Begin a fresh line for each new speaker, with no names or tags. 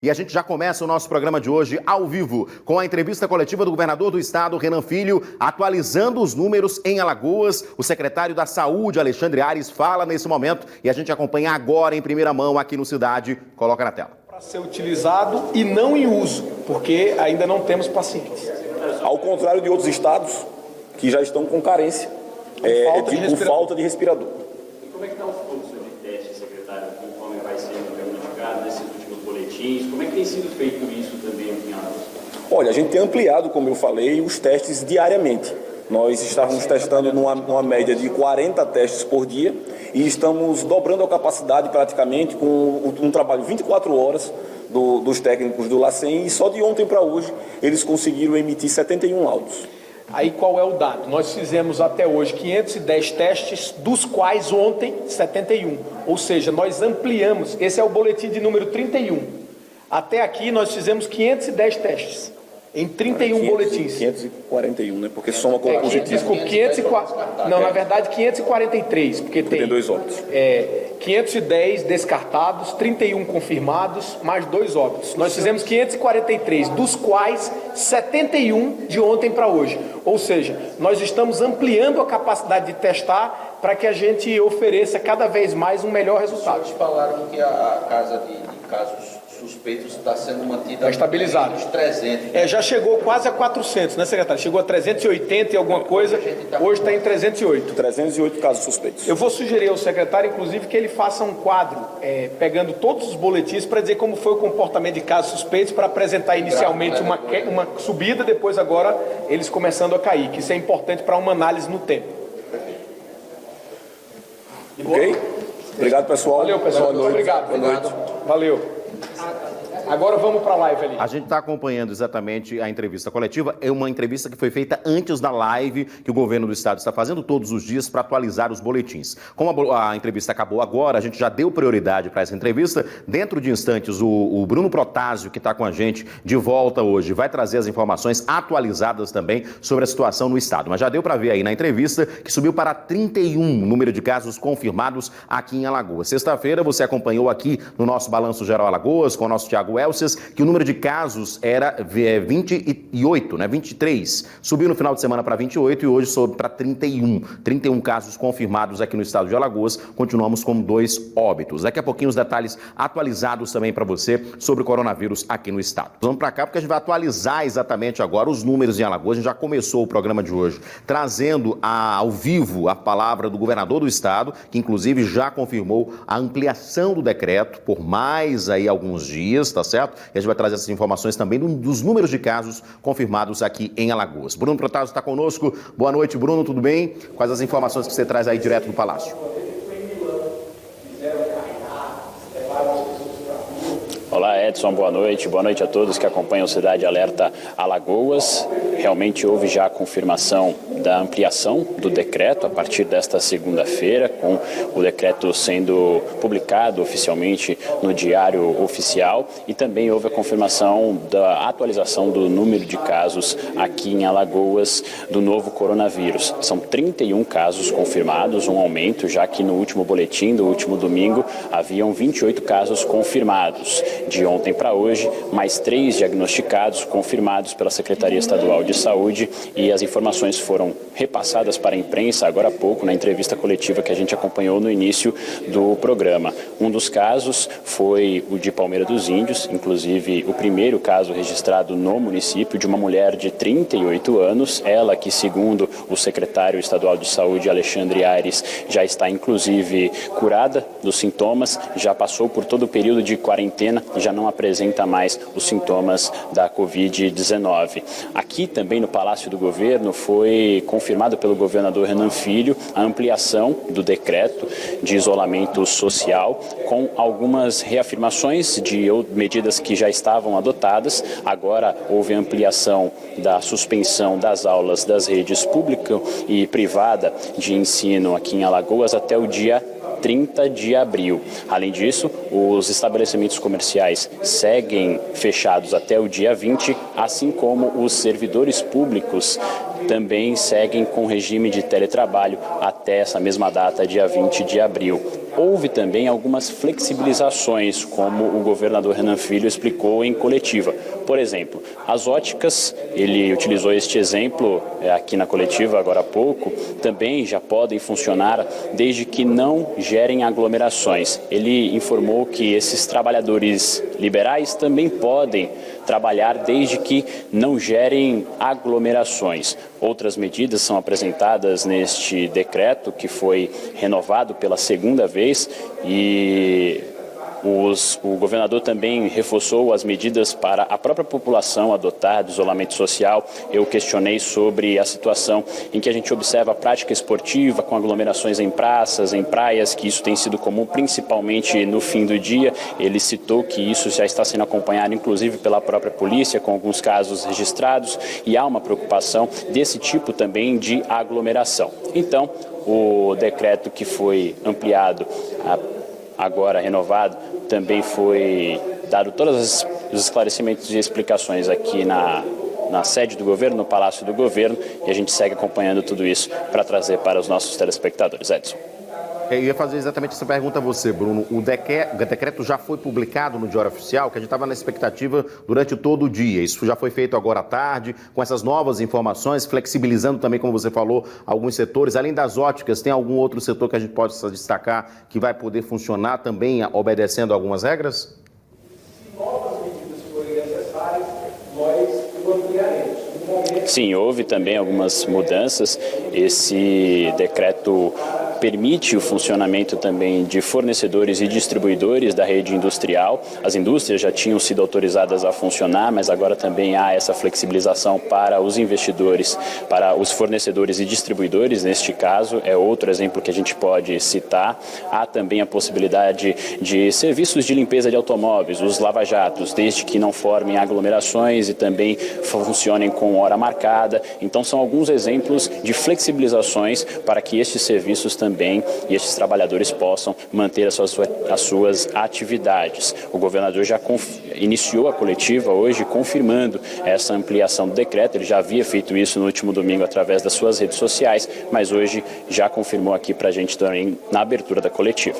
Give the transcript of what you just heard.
E a gente já começa o nosso programa de hoje ao vivo, com a entrevista coletiva do governador do estado, Renan Filho, atualizando os números em Alagoas. O secretário da Saúde, Alexandre Aires, fala nesse momento e a gente acompanha agora em primeira mão aqui no Cidade. Coloca na tela.
Para ser utilizado e não em uso, porque ainda não temos pacientes.
Ao contrário de outros estados que já estão com carência, com falta de respirador.
E como é que está o fluxo de testes, secretário, conforme vai sendo diagnosticado nesses últimos boletins? Como é que tem sido feito isso também aqui em Alagoas?
Olha, a gente tem ampliado, como eu falei, os testes diariamente. Nós estávamos testando numa média de 40 testes por dia e estamos dobrando a capacidade praticamente com um trabalho 24 horas dos técnicos do LACEN, e só de ontem para hoje eles conseguiram emitir 71 laudos.
Aí qual é o dado? Nós fizemos até hoje 510 testes, dos quais ontem 71. Ou seja, nós ampliamos. Esse é o boletim de número 31. Até aqui nós fizemos 510 testes. Em 31 boletins.
541, né? Porque soma com o positivo.
Desculpa, 504. Não, na verdade 543, porque tem
2 óbitos.
510 descartados, 31 confirmados, mais 2 óbitos. Nós fizemos 543, dos quais 71 de ontem para hoje. Ou seja, nós estamos ampliando a capacidade de testar para que a gente ofereça cada vez mais um melhor resultado.
Vocês falaram que a casa de casos suspeitos está sendo mantida
estabilizado.
Nos 300.
Já chegou quase a 400, né, secretário? Chegou a 380 e alguma coisa, hoje está em 308.
308 casos suspeitos.
Eu vou sugerir ao secretário, inclusive, que ele faça um quadro, pegando todos os boletins para dizer como foi o comportamento de casos suspeitos, para apresentar inicialmente uma subida, depois agora eles começando a cair, que isso é importante para uma análise no tempo.
Ok? Obrigado, pessoal.
Valeu, pessoal.
Boa noite.
Obrigado.
Boa noite.
Valeu. Agora vamos para a live ali.
A gente está acompanhando exatamente a entrevista coletiva. É uma entrevista que foi feita antes da live que o governo do estado está fazendo todos os dias para atualizar os boletins. Como a entrevista acabou agora, a gente já deu prioridade para essa entrevista. Dentro de instantes, o Bruno Protásio, que está com a gente de volta hoje, vai trazer as informações atualizadas também sobre a situação no estado. Mas já deu para ver aí na entrevista que subiu para 31 o número de casos confirmados aqui em Alagoas. Sexta-feira você acompanhou aqui no nosso Balanço Geral Alagoas com o nosso Thiago Elcias, que o número de casos era 28, né? 23. Subiu no final de semana para 28 e hoje sobe para 31. 31 casos confirmados aqui no estado de Alagoas. Continuamos com 2 óbitos. Daqui a pouquinho os detalhes atualizados também para você sobre o coronavírus aqui no estado. Vamos para cá porque a gente vai atualizar exatamente agora os números em Alagoas. A gente já começou o programa de hoje trazendo ao vivo a palavra do governador do estado, que inclusive já confirmou a ampliação do decreto por mais aí alguns dias, tá certo? E a gente vai trazer essas informações também dos números de casos confirmados aqui em Alagoas. Bruno Protásio está conosco. Boa noite, Bruno, tudo bem? Quais as informações que você traz aí direto do Palácio?
Olá, Edson, boa noite a todos que acompanham o Cidade Alerta Alagoas. Realmente houve já a confirmação da ampliação do decreto a partir desta segunda-feira, com o decreto sendo publicado oficialmente no Diário Oficial, e também houve a confirmação da atualização do número de casos aqui em Alagoas do novo coronavírus. São 31 casos confirmados, um aumento, já que no último boletim do último domingo haviam 28 casos confirmados. De ontem para hoje, mais 3 diagnosticados, confirmados pela Secretaria Estadual de Saúde, e as informações foram repassadas para a imprensa agora há pouco, na entrevista coletiva que a gente acompanhou no início do programa. Um dos casos foi o de Palmeira dos Índios, inclusive o primeiro caso registrado no município, de uma mulher de 38 anos, ela que, segundo o secretário estadual de Saúde, Alexandre Aires, já está inclusive curada dos sintomas, já passou por todo o período de quarentena, já não apresenta mais os sintomas da Covid-19. Aqui também no Palácio do Governo foi confirmado pelo governador Renan Filho a ampliação do decreto de isolamento social, com algumas reafirmações de medidas que já estavam adotadas. Agora houve ampliação da suspensão das aulas das redes pública e privada de ensino aqui em Alagoas até o dia 30 de abril. Além disso, os estabelecimentos comerciais seguem fechados até o dia 20, assim como os servidores públicos também seguem com regime de teletrabalho até essa mesma data, dia 20 de abril. houve também algumas flexibilizações, como o governador Renan Filho explicou em coletiva. Por exemplo, as óticas, ele utilizou este exemplo aqui na coletiva agora há pouco, também já podem funcionar desde que não gerem aglomerações. Ele informou que esses trabalhadores liberais também podem trabalhar desde que não gerem aglomerações. Outras medidas são apresentadas neste decreto, que foi renovado pela segunda vez, e o governador também reforçou as medidas para a própria população adotar do isolamento social. Eu questionei sobre a situação em que a gente observa a prática esportiva com aglomerações em praças, em praias, que isso tem sido comum principalmente no fim do dia. Ele citou que isso já está sendo acompanhado inclusive pela própria polícia, com alguns casos registrados, e há uma preocupação desse tipo também de aglomeração. Então, o decreto que foi ampliado, agora renovado, também foi dado todos os esclarecimentos e explicações aqui na sede do governo, no Palácio do Governo, e a gente segue acompanhando tudo isso para trazer para os nossos telespectadores. Edson.
Eu ia fazer exatamente essa pergunta a você, Bruno. O decreto já foi publicado no Diário Oficial, que a gente estava na expectativa durante todo o dia. Isso já foi feito agora à tarde, com essas novas informações, flexibilizando também, como você falou, alguns setores. Além das óticas, tem algum outro setor que a gente possa destacar que vai poder funcionar também obedecendo algumas regras?
Se novas medidas forem necessárias, nós o ampliaremos.
Sim, houve também algumas mudanças. Esse decreto permite o funcionamento também de fornecedores e distribuidores da rede industrial. As indústrias já tinham sido autorizadas a funcionar, mas agora também há essa flexibilização para os investidores, para os fornecedores e distribuidores. Neste caso, é outro exemplo que a gente pode citar. Há também a possibilidade de serviços de limpeza de automóveis, os lava-jatos, desde que não formem aglomerações e também funcionem com hora marcada. Então, são alguns exemplos de flexibilizações para que estes serviços também e estes trabalhadores possam manter as suas atividades. O governador já iniciou a coletiva hoje confirmando essa ampliação do decreto. Ele já havia feito isso no último domingo através das suas redes sociais, mas hoje já confirmou aqui para a gente também na abertura da coletiva.